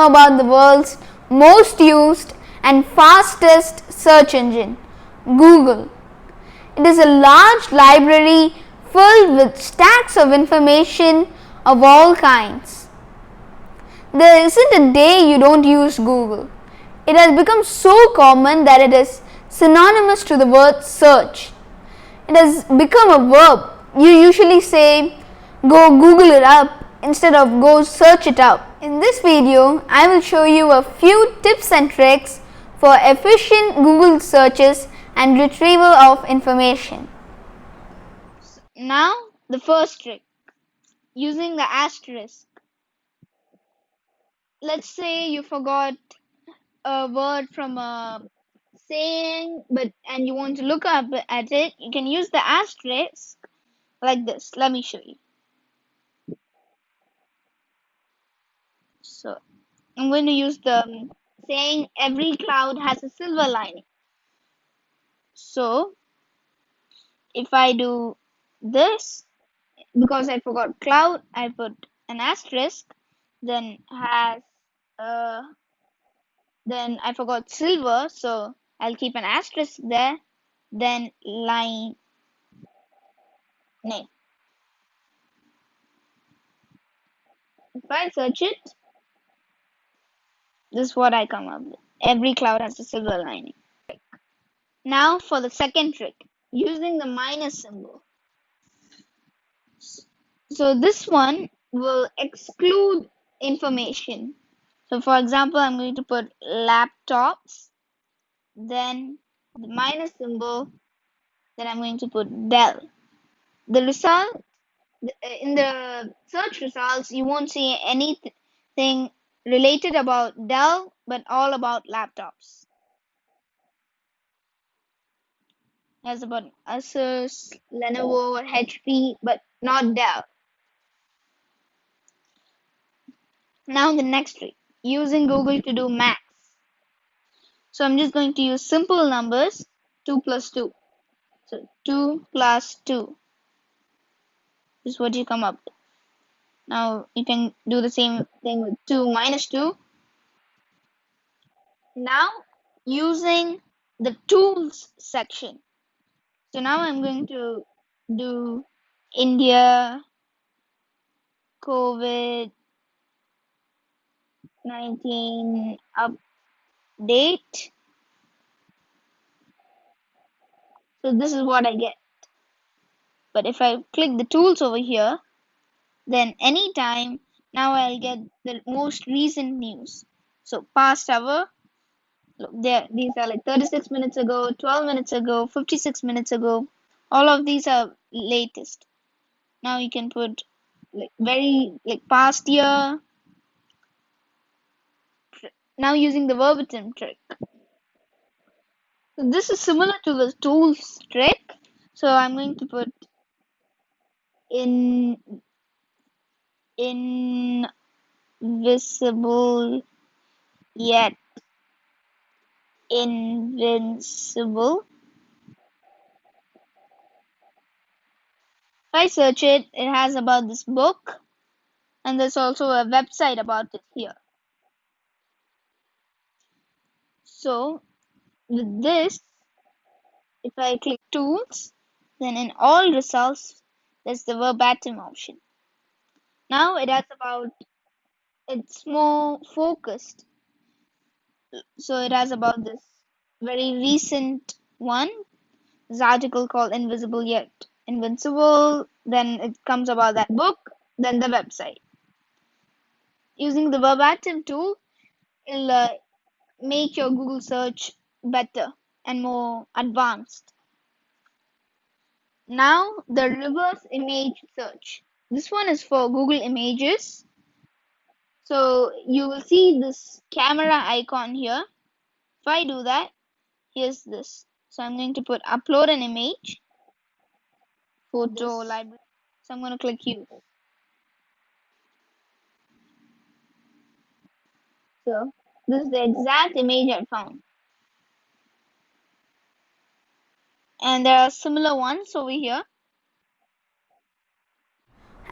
know about the world's most used and fastest search engine, Google. It is a large library filled with stacks of information of all kinds. There isn't a day you don't use Google. It has become so common that it is synonymous to the word search. It has become a verb. You usually say, go Google it up instead of go search it up. In this video, I will show you a few tips and tricks for efficient Google searches and retrieval of information. Now, the first trick, using the asterisk. Let's say you forgot a word from a saying and you want to look up at it, you can use the asterisk like this. Let me show you. So I'm going to use the saying every cloud has a silver lining. So if I do this, because I forgot cloud, I put an asterisk, then then I forgot silver, so I'll keep an asterisk there, then line name. If I search it, this is what I come up with. Every cloud has a silver lining. Now for the second trick, using the minus symbol. So this one will exclude information. So for example, I'm going to put laptops, then the minus symbol, then I'm going to put Dell. The result, in the search results, you won't see anything related about Dell, but all about laptops. As about Asus, Lenovo, or HP, but not Dell. Now the next trick, using Google to do math. So I'm just going to use simple numbers, 2 plus 2. So 2 plus 2 is what you come up with. Now you can do the same thing with 2 minus 2. Now using the tools section. So now I'm going to do India COVID-19 update. So this is what I get. But if I click the tools over here, then anytime, now I'll get the most recent news. So past hour, look there, these are like 36 minutes ago, 12 minutes ago, 56 minutes ago. All of these are latest. Now you can put like past year. Now using the verbatim trick. So this is similar to the tools trick. So I'm going to put invisible yet invincible. If I search it, it has about this book, and there's also a website about it here. So with this, if I click tools, then in all results, there's the verbatim option. Now it's more focused. So it has about this very recent one, this article called Invisible Yet Invincible, then it comes about that book, then the website. Using the verbatim tool, it'll make your Google search better and more advanced. Now the reverse image search. This one is for Google Images. So you will see this camera icon here. If I do that, here's this. So I'm going to put upload an image, photo library. So I'm going to click use. So this is the exact image I found. And there are similar ones over here.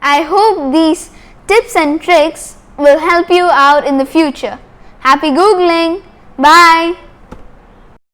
I hope these tips and tricks will help you out in the future. Happy Googling! Bye!